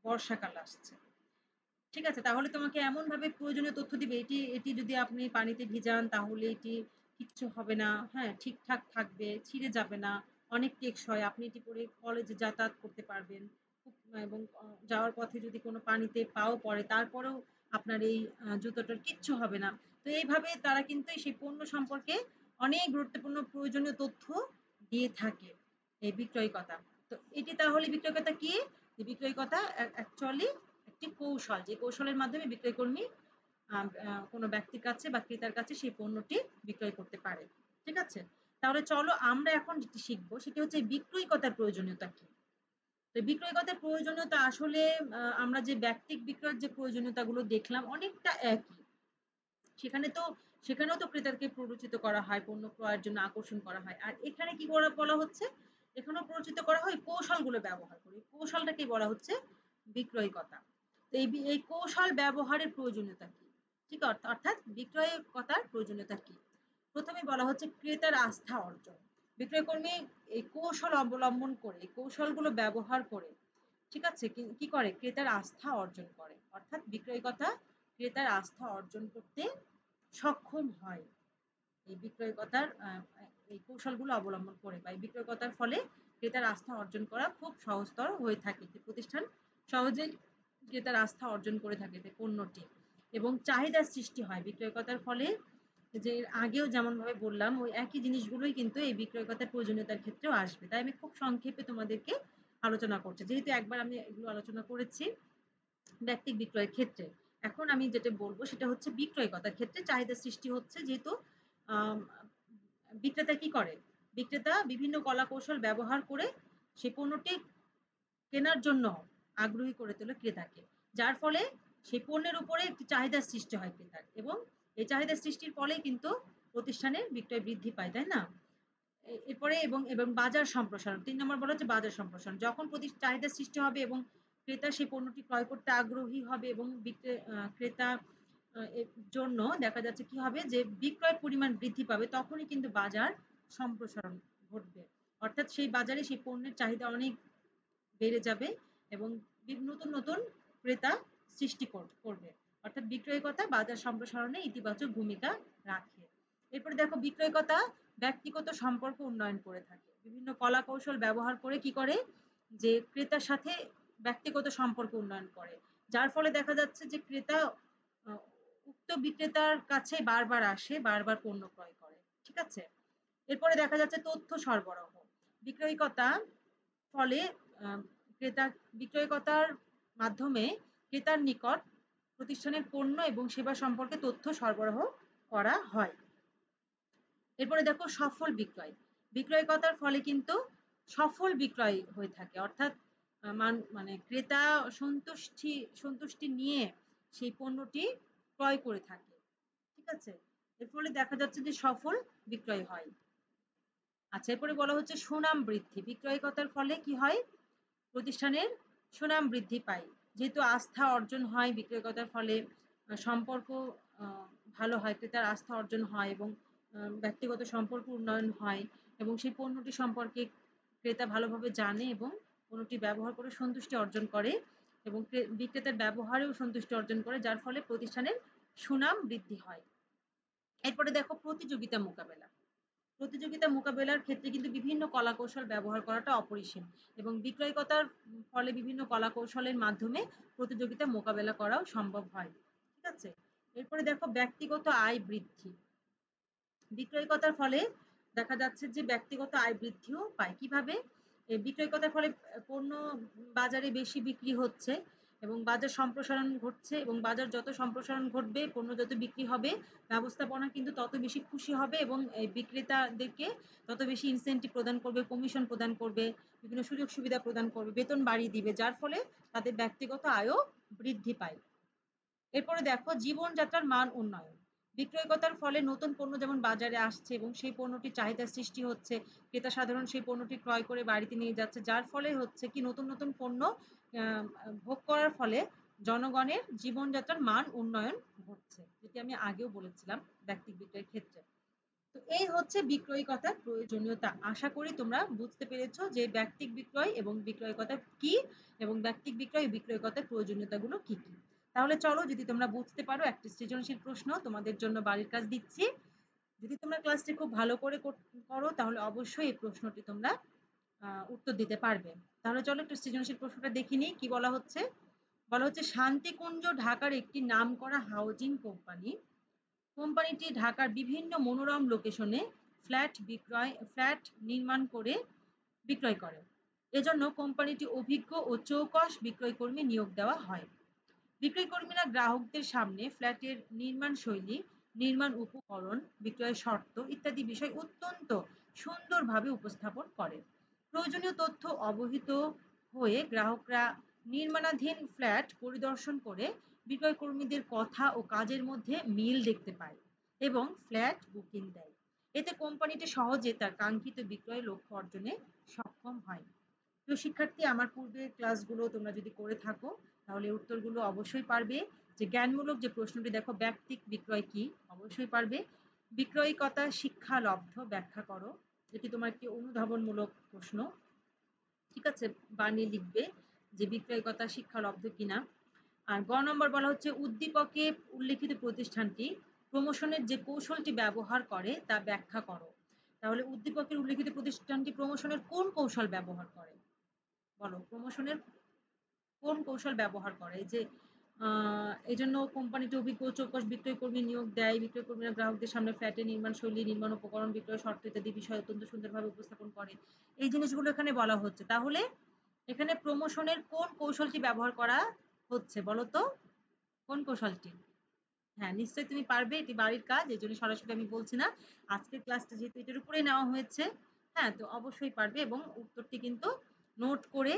বর্ষাকাল আসছে, ঠিক আছে? তাহলে তোমাকে এমন ভাবে প্রয়োজনীয় তথ্য দিবে, এটি এটি যদি আপনি পানিতে ভিজান তাহলে এটি কিচ্ছু হবে না, হ্যাঁ, ঠিকঠাক থাকবে, ছিঁড়ে যাবে না, অনেক টেকসই, আপনি এটি পরে কলেজে যাতায়াত করতে পারবেন খুব, এবং যাওয়ার পথে যদি কোনো পানিতে পাও পড়ে তারপরেও আপনার এই জুতোটার কিচ্ছু হবে না। তো এইভাবে তারা কিন্তু সেই পণ্য সম্পর্কে অনেক গুরুত্বপূর্ণ প্রয়োজনীয় তথ্য দিয়ে থাকে এই বিক্রয়িকতা। তো এটি তাহলে বিক্রয়িকতা কি? বিক্রয়িকতা অ্যাকচুয়ালি একটি কৌশল, যে কৌশলের মাধ্যমে বিক্রয়কর্মী কোনো ব্যক্তির কাছে বা ক্রেতার কাছে সেই পণ্যটি বিক্রয় করতে পারে, ঠিক আছে? তাহলে চলো আমরা এখন যেটি শিখবো সেটি হচ্ছে বিক্রয়িকতার প্রয়োজনীয়তা কি। তো বিক্রয়িকতার প্রয়োজনীয়তা আসলে আমরা যে ব্যক্তিক বিক্রয়ের যে প্রয়োজনীয়তাগুলো দেখলাম অনেকটা একই। সেখানেও তো ক্রেতাকে প্ররোচিত করা হয়, পণ্য ক্রয়ের জন্য আকর্ষণ করা হয়। আর এখানে কি বলা হচ্ছে, এখানেও প্ররোচিত করা হয় কৌশলগুলো ব্যবহার করে, কৌশলটাকেই বলা হচ্ছে বিক্রয়িকতা। তো এই কৌশল ব্যবহারের প্রয়োজনীয়তা কি, ঠিক? অর্থাৎ বিক্রয়িকতার প্রয়োজনীয়তা কি? প্রথমে বলা হচ্ছে ক্রেতার আস্থা অর্জন। বিক্রয়কর্মী এই কৌশল অবলম্বন করে, এই কৌশলগুলো ব্যবহার করে, ঠিক আছে, কি করে, ক্রেতার আস্থা অর্জন করে। অর্থাৎ বিক্রয়িকতা ক্রেতার আস্থা অর্জন করতে সক্ষম হয় এই বিক্রয়িকতার এই কৌশলগুলো অবলম্বন করে, বা এই বিক্রয়িকতার ফলে ক্রেতার আস্থা অর্জন করা খুব সহজতর হয়ে থাকে, যে প্রতিষ্ঠান সহজেই ক্রেতার আস্থা অর্জন করে থাকে পণ্যটি, এবং চাহিদার সৃষ্টি হয় বিক্রয়িকতার ফলে। যে আগেও যেমন ভাবে বললাম ওই একই জিনিসগুলোই কিন্তু এই বিক্রয়িকতার প্রয়োজনীয়তার ক্ষেত্রেও আসবে। তাই আমি খুব সংক্ষেপে তোমাদেরকে আলোচনা করছি, যেহেতু একবার আমি এগুলো আলোচনা করেছি। ব্যক্তিক বিক্রয়ের ক্ষেত্রে। এখন আমি যেটা বলব সেটা হচ্ছে বিক্রয়কতার ক্ষেত্রে চাহিদা সৃষ্টি হচ্ছে যেহেতু আম বিক্রেতা কি করে? বিক্রেতা বিভিন্ন কলাকৌশল ব্যবহার করে সেই পণ্যটি কেনার জন্য আগ্রহী করে তোলে ক্রেতাকে। যার ফলে সেই পণ্যের উপরে একটি চাহিদার সৃষ্টি হয় ক্রেতার এবং এই চাহিদা সৃষ্টির ফলেই কিন্তু প্রতিষ্ঠানের বিক্রয় বৃদ্ধি পায়, তাই না? এরপরে এবং বাজার সম্প্রসারণ। ৩ নম্বর বলা হচ্ছে বাজার সম্প্রসারণ। যখন চাহিদার সৃষ্টি হবে এবং ক্রেতা সেই পণ্যটি ক্রয় করতে আগ্রহী হবে এবং ক্রেতা এর জন্য দেখা যাচ্ছে কি হবে যে বিক্রয়ের পরিমাণ বৃদ্ধি পাবে তখনই কিন্তু বাজার সম্প্রসারণ ঘটবে। অর্থাৎ সেই বাজারে সেই পণ্যের চাহিদা অনেক বেড়ে যাবে এবং নতুন ক্রেতা সৃষ্টি করবে। অর্থাৎ বিক্রয়কতা বাজার সম্প্রসারণে ইতিবাচক ভূমিকা রাখে। এরপরে দেখো বিক্রয়কতা ব্যক্তিগত সম্পর্ক উন্নয়ন করে থাকে। বিভিন্ন কলা কৌশল ব্যবহার করে কি করে যে ক্রেতার সাথে ব্যক্তিগত সম্পর্ক উন্নয়ন করে। যার ফলে দেখা যাচ্ছে যে ক্রেতা উক্ত বিক্রেতার কাছে বারবার আসে, বারবার পণ্য ক্রয় করে। ঠিক আছে? এরপরে দেখা যাচ্ছে তথ্য সরবরাহ। বিক্রয়কতা ফলে আ ক্রেতা বিক্রয়কতার মাধ্যমে ক্রেতার নিকট প্রতিষ্ঠানের পণ্য এবং সেবা সম্পর্কে তথ্য সরবরাহ করা হয়। এরপরে দেখো সফল বিক্রয়। বিক্রয়কতার ফলে কিন্তু সফল বিক্রয় হয়ে থাকে। অর্থাৎ মানে ক্রেতা সন্তুষ্টি নিয়ে সেই পণ্যটি ক্রয় করে থাকে। ঠিক আছে? এর ফলে দেখা যাচ্ছে যে সফল বিক্রয় হয়। আচ্ছা, এরপরে বলা হচ্ছে সুনাম বৃদ্ধি। বিক্রয়কতার ফলে কি হয়? প্রতিষ্ঠানের সুনাম বৃদ্ধি পায়। যেহেতু আস্থা অর্জন হয় বিক্রয়কতার ফলে সম্পর্ক আ ভালো হয়, ক্রেতার আস্থা অর্জন হয় এবং ব্যক্তিগত সম্পর্ক উন্নয়ন হয় এবং সেই পণ্যটি সম্পর্কে ক্রেতা ভালোভাবে জানে এবং পণ্যটি ব্যবহার করে সন্তুষ্টি অর্জন করে এবং বিক্রেতার ব্যবহারেও সন্তুষ্টি অর্জন করে যার ফলে প্রতিষ্ঠানের সুনাম বৃদ্ধি হয়। এরপরে দেখো প্রতিযোগিতা মোকাবেলা। প্রতিযোগিতা মোকাবেলার ক্ষেত্রে কিন্তু বিভিন্ন কলাকৌশল ব্যবহার করাটা অপরিসীম এবং বিক্রয়কতার ফলে বিভিন্ন কলাকৌশলের মাধ্যমে প্রতিযোগিতা মোকাবেলা করাও সম্ভব হয়। ঠিক আছে? এরপরে দেখো ব্যক্তিগত আয় বৃদ্ধি। বিক্রয়কতার ফলে দেখা যাচ্ছে যে ব্যক্তিগত আয় বৃদ্ধিও পায়। কিভাবে? বিক্রয়কতার ফলে পণ্য বাজারে বেশি বিক্রি হচ্ছে এবং বাজার সম্প্রসারণ ঘটছে এবং বাজার যত সম্প্রসারণ ঘটবে, পণ্য যত বিক্রি হবে, ব্যবস্থাপনা কিন্তু তত বেশি খুশি হবে এবং বিক্রেতাদেরকে তত বেশি ইনসেনটিভ প্রদান করবে, কমিশন প্রদান করবে, বিভিন্ন সুযোগ সুবিধা প্রদান করবে, বেতন বাড়িয়ে দিবে। যার ফলে তাদের ব্যক্তিগত আয়ও বৃদ্ধি পায়। এরপরে দেখো জীবনযাত্রার মান উন্নয়ন। বিক্রয়কতার ফলে নতুন পণ্য যেমন বাজারে আসছে এবং সেই পণ্যটির চাহিদার সৃষ্টি হচ্ছে। ক্রেতা সাধারণ সেই পণ্যটি ক্রয় করে বাড়িতে নিয়ে যাচ্ছে। যার ফলে হচ্ছে কি নতুন পণ্য আ ভোগ করার ফলে জনগণের জীবনযাত্রার মান উন্নয়ন ঘটছে। যেটি আমি আগেও বলেছিলাম ব্যক্তিক বিক্রয়ের ক্ষেত্রে। তো এই হচ্ছে বিক্রয়কতার প্রয়োজনীয়তা। আশা করি তোমরা বুঝতে পেরেছ যে ব্যক্তিক বিক্রয় এবং বিক্রয়কতা কি এবং ব্যক্তিক বিক্রয় ও বিক্রয়কতার প্রয়োজনীয়তাগুলো কি কি। তাহলে চলো, যদি তোমরা বুঝতে পারো একটি সৃজনশীল প্রশ্ন তোমাদের জন্য বাড়ির কাজ দিচ্ছি। যদি তোমরা ক্লাসটি খুব ভালো করে করো তাহলে অবশ্যই এই প্রশ্নটি তোমরা উত্তর দিতে পারবে। তাহলে চলো একটু সৃজনশীল প্রশ্নটা দেখে নিই কি বলা হচ্ছে। বলা হচ্ছে শান্তিকুঞ্জ ঢাকার একটি নামকরা হাউজিং কোম্পানি। কোম্পানিটি ঢাকার বিভিন্ন মনোরম লোকেশনে ফ্ল্যাট নির্মাণ করে বিক্রয় করে। এজন্য কোম্পানিটি অভিজ্ঞ ও চৌকস বিক্রয় কর্মী নিয়োগ দেওয়া হয়। বিক্রয় কর্মীরা গ্রাহকদের সামনে ফ্ল্যাটের নির্মাণ শৈলী, নির্মাণ উপকরণ, বিক্রয়ের শর্ত ইত্যাদি বিষয় অত্যন্ত সুন্দরভাবে উপস্থাপন করে। প্রয়োজনীয় তথ্য অবহিত হয়ে গ্রাহকরা নির্মাণাধীন ফ্ল্যাট পরিদর্শন করে বিক্রয় কর্মীদের কথা ও কাজের মধ্যে মিল দেখতে পায় এবং ফ্ল্যাট বুকিং দেয়। এতে কোম্পানিটি সহজে তার কাঙ্ক্ষিত বিক্রয় লক্ষ্য অর্জনে সক্ষম হয়। প্রিয় শিক্ষার্থী, আমার পূর্বের ক্লাসগুলো তোমরা যদি করে থাকো তাহলে উত্তরগুলো অবশ্যই পারবে। যে জ্ঞানমূলক যে প্রশ্নটি দেখো ব্যক্তিক বিক্রয় কি, অবশ্যই পারবে। বিক্রয়কতা শিক্ষালব্ধ ব্যাখ্যা করো, এটি তোমার একটি অনুধাবনমূলক প্রশ্ন। ঠিক আছে? বানিয়ে লিখবে যে বিক্রয়কতা শিক্ষালব্ধ কিনা। আর গ নম্বর বলা হচ্ছে উদ্দীপকে উল্লেখিত প্রতিষ্ঠানটি প্রমোশনের যে কৌশলটি ব্যবহার করে তা ব্যাখ্যা করো। তাহলে উদ্দীপকের উল্লেখিত প্রতিষ্ঠানটি প্রমোশনের কোন কৌশল ব্যবহার করে? বলো, প্রমোশনের কোন কৌশল ব্যবহার করে? এই যে এজন্য কোম্পানিটি অভিজ্ঞ চৌকস বিক্রয় কর্মী নিয়োগ দেয়। বিক্রয় কর্মীরা গ্রাহকদের সামনে ফ্ল্যাটের নির্মাণ শৈলী, নির্মাণ উপকরণ, বিক্রয় শর্ত ইত্যাদি বিষয় অত্যন্ত সুন্দরভাবে উপস্থাপন করে। এই জিনিসগুলো এখানে বলা হচ্ছে। তাহলে এখানে প্রমোশনের কোন কৌশলটি ব্যবহার করা হচ্ছে বলো তো? কোন কৌশলটি? হ্যাঁ, নিশ্চয়ই তুমি পারবে। এটি বাড়ির কাজ। এজন্য সরাসরি আমি বলছি না। আজকের ক্লাসটা যেহেতু এটার উপরেই নেওয়া হয়েছে, হ্যাঁ? তো অবশ্যই পারবে এবং উত্তরটি কিন্তু নোট করে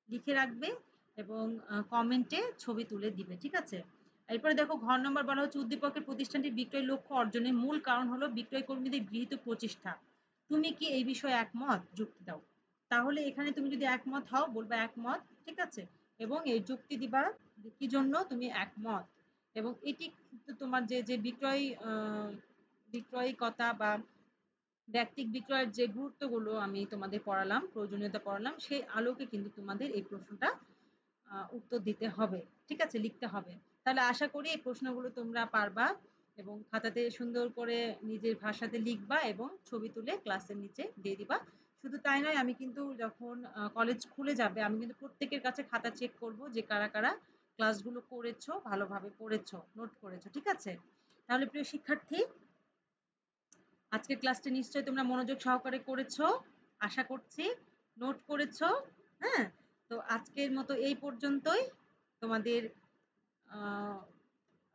লিখে রাখবে এবং কমেন্টে ছবি তুলে দিবে। ঠিক আছে? এরপরে দেখো ঘ নম্বর বলা হচ্ছে উদ্দীপকের প্রতিষ্ঠানটির বিক্রয় লক্ষ্য অর্জনের মূল কারণ হলো বিক্রয় কর্মীদের গৃহীত প্রচেষ্টা। তুমি কি এই বিষয়ে একমত? যুক্তি দাও। তাহলে এখানে তুমি যদি একমত হও বলবা একমত। ঠিক আছে? এবং এই যুক্তি দিবা কি জন্য তুমি একমত। এবং এটি কিন্তু তোমার যে বিক্রয়িকতা বা ব্যক্তিক বিক্রয়ের যে গুরুত্বগুলো আমি তোমাদের পড়ালাম, প্রয়োজনীয়তা পড়ালাম, সেই আলোকে কিন্তু তোমাদের এই প্রশ্নটা উত্তর দিতে হবে। ঠিক আছে? লিখতে হবে। তাহলে আশা করি এই প্রশ্নগুলো তোমরা পারবা এবং খাতাতে সুন্দর করে নিজের ভাষাতে লিখবা এবং ছবি তুলে ক্লাসের নিচে দিয়ে দিবা। শুধু তাই নয়, আমি কিন্তু যখন কলেজ খুলে যাবে আমি কিন্তু প্রত্যেকের কাছে খাতা চেক করব যে কারা, কারা ক্লাসগুলো করেছো, ভালোভাবে পড়েছো, নোট করেছো। ঠিক আছে? তাহলে প্রিয় শিক্ষার্থী, আজকের ক্লাসটা নিশ্চয়ই তোমরা মনোযোগ সহকারে করেছো, আশা করছি নোট করেছো। হ্যাঁ, তো আজকের মতো এই পর্যন্তই। তোমাদের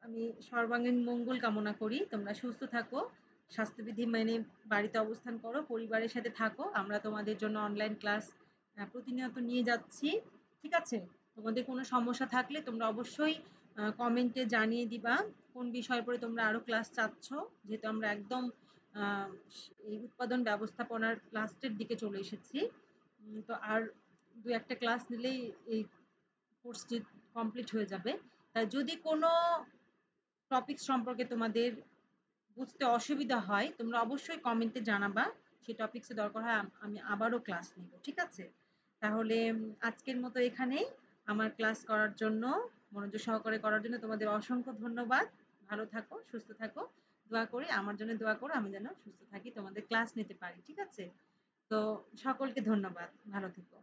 আমি সর্বাঙ্গীন মঙ্গল কামনা করি। তোমরা সুস্থ থাকো, স্বাস্থ্যবিধি মেনে বাড়িতে অবস্থান করো, পরিবারের সাথে থাকো। আমরা তোমাদের জন্য অনলাইন ক্লাস প্রতিনিয়ত নিয়ে যাচ্ছি। ঠিক আছে? তোমাদের কোনো সমস্যা থাকলে তোমরা অবশ্যই কমেন্টে জানিয়ে দিবা কোন বিষয়ের উপরে তোমরা আরো ক্লাস চাচ্ছ। যেহেতু আমরা একদম এই উৎপাদন ব্যবস্থাপনার লাস্টের দিকে চলে এসেছি। তো আর ২-১ টা ক্লাস নিলেই এই কোর্সটি কমপ্লিট হয়ে যাবে। তাই যদি কোনো টপিক সম্পর্কে তোমাদের বুঝতে অসুবিধা হয়, তোমরা অবশ্যই কমেন্টে জানাবা। সেই টপিকসে দরকার হয় আমি আবারও ক্লাস নিব। ঠিক আছে? তাহলে আজকের মতো এখানেই। আমার ক্লাস করার জন্য, মনোযোগ সহকারে করার জন্য তোমাদের অসংখ্য ধন্যবাদ। ভালো থাকো, সুস্থ থাকো। দোয়া করি, আমার জন্য দোয়া করো আমি যেন সুস্থ থাকি, তোমাদের ক্লাস নিতে পারি। ঠিক আছে? তো সকলকে ধন্যবাদ। ভালো থেকো।